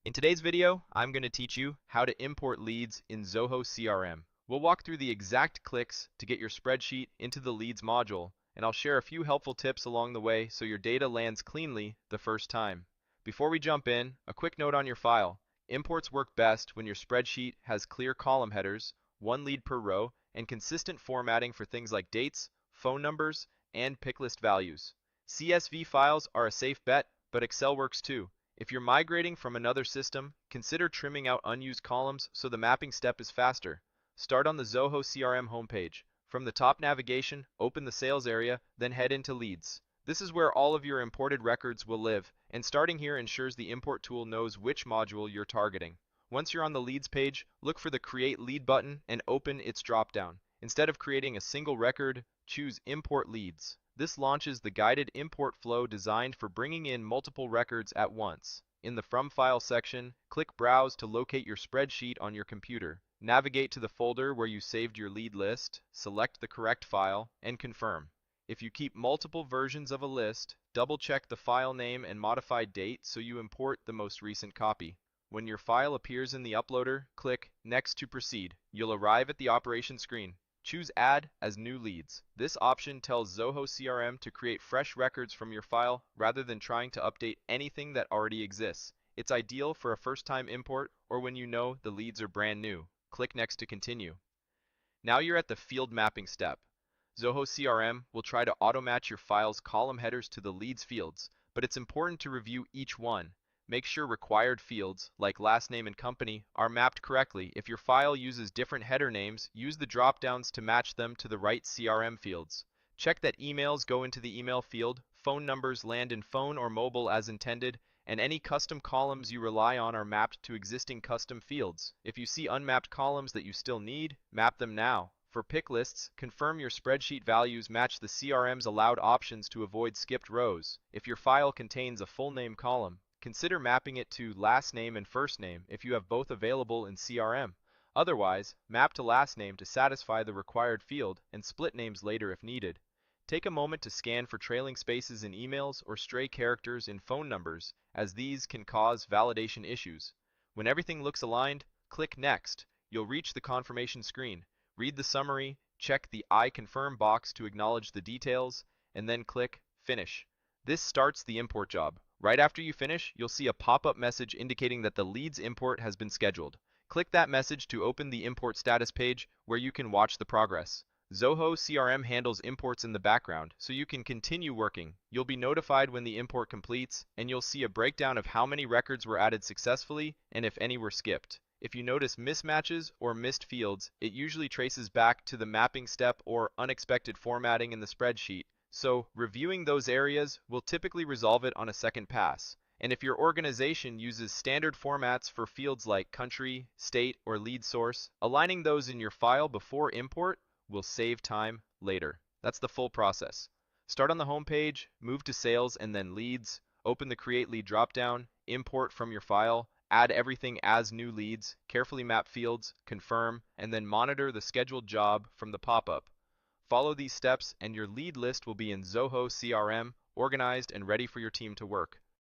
In today's video, I'm going to teach you how to import leads in Zoho CRM. We'll walk through the exact clicks to get your spreadsheet into the leads module, and I'll share a few helpful tips along the way so your data lands cleanly the first time. Before we jump in, a quick note on your file. Imports work best when your spreadsheet has clear column headers, one lead per row, and consistent formatting for things like dates, phone numbers, and pick list values. CSV files are a safe bet, but Excel works too. If you're migrating from another system, consider trimming out unused columns so the mapping step is faster. Start on the Zoho CRM homepage. From the top navigation, open the sales area, then head into leads. This is where all of your imported records will live, and starting here ensures the import tool knows which module you're targeting. Once you're on the leads page, look for the Create Lead button and open its dropdown. Instead of creating a single record, choose Import Leads. This launches the guided import flow designed for bringing in multiple records at once. In the From File section, click Browse to locate your spreadsheet on your computer. Navigate to the folder where you saved your lead list, select the correct file, and confirm. If you keep multiple versions of a list, double-check the file name and modified date so you import the most recent copy. When your file appears in the uploader, click Next to proceed. You'll arrive at the operation screen. Choose Add as New Leads. This option tells Zoho CRM to create fresh records from your file rather than trying to update anything that already exists. It's ideal for a first-time import or when you know the leads are brand new. Click Next to continue. Now you're at the field mapping step. Zoho CRM will try to auto-match your file's column headers to the leads fields, but it's important to review each one. Make sure required fields, like last name and company, are mapped correctly. If your file uses different header names, use the drop-downs to match them to the right CRM fields. Check that emails go into the email field, phone numbers land in phone or mobile as intended, and any custom columns you rely on are mapped to existing custom fields. If you see unmapped columns that you still need, map them now. For pick lists, confirm your spreadsheet values match the CRM's allowed options to avoid skipped rows. If your file contains a full name column, consider mapping it to last name and first name if you have both available in CRM. Otherwise, map to last name to satisfy the required field and split names later if needed. Take a moment to scan for trailing spaces in emails or stray characters in phone numbers, as these can cause validation issues. When everything looks aligned, click Next. You'll reach the confirmation screen. Read the summary, check the I confirm box to acknowledge the details, and then click Finish. This starts the import job. Right after you finish, you'll see a pop-up message indicating that the leads import has been scheduled. Click that message to open the import status page where you can watch the progress. Zoho CRM handles imports in the background, so you can continue working. You'll be notified when the import completes, and you'll see a breakdown of how many records were added successfully and if any were skipped. If you notice mismatches or missed fields, it usually traces back to the mapping step or unexpected formatting in the spreadsheet. So, reviewing those areas will typically resolve it on a second pass. And if your organization uses standard formats for fields like country, state, or lead source, aligning those in your file before import will save time later. That's the full process. Start on the home page, move to sales and then leads, open the Create Lead dropdown, import from your file, add everything as new leads, carefully map fields, confirm, and then monitor the scheduled job from the pop-up. Follow these steps and your lead list will be in Zoho CRM, organized and ready for your team to work.